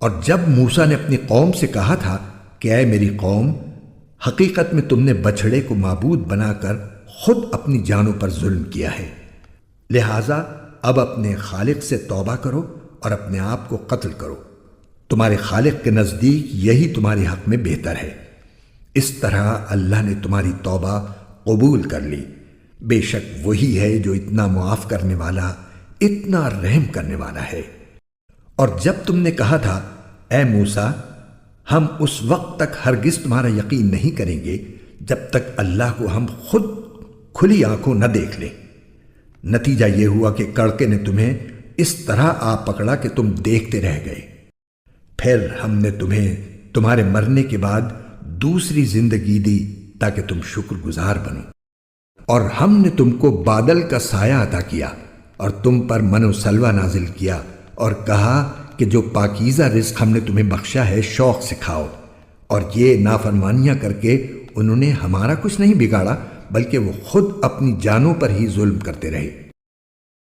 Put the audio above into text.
اور جب موسیٰ نے اپنی قوم سے کہا تھا کہ اے میری قوم، حقیقت میں تم نے بچھڑے کو معبود بنا کر خود اپنی جانوں پر ظلم کیا ہے، لہٰذا اب اپنے خالق سے توبہ کرو اور اپنے آپ کو قتل کرو، تمہارے خالق کے نزدیک یہی تمہارے حق میں بہتر ہے۔ اس طرح اللہ نے تمہاری توبہ قبول کر لی، بے شک وہی ہے جو اتنا معاف کرنے والا، اتنا رحم کرنے والا ہے۔ اور جب تم نے کہا تھا اے موسیٰ، ہم اس وقت تک ہرگز تمہارا یقین نہیں کریں گے جب تک اللہ کو ہم خود کھلی آنکھوں نہ دیکھ لیں، نتیجہ یہ ہوا کہ کڑکے نے تمہیں اس طرح آ پکڑا کہ تم دیکھتے رہ گئے۔ پھر ہم نے تمہیں تمہارے مرنے کے بعد دوسری زندگی دی تاکہ تم شکر گزار بنو، اور ہم نے تم کو بادل کا سایہ عطا کیا اور تم پر من و سلوہ نازل کیا اور کہا کہ جو پاکیزہ رزق ہم نے تمہیں بخشا ہے شوق سے کھاؤ، اور یہ نافرمانیاں کر کے انہوں نے ہمارا کچھ نہیں بگاڑا بلکہ وہ خود اپنی جانوں پر ہی ظلم کرتے رہے۔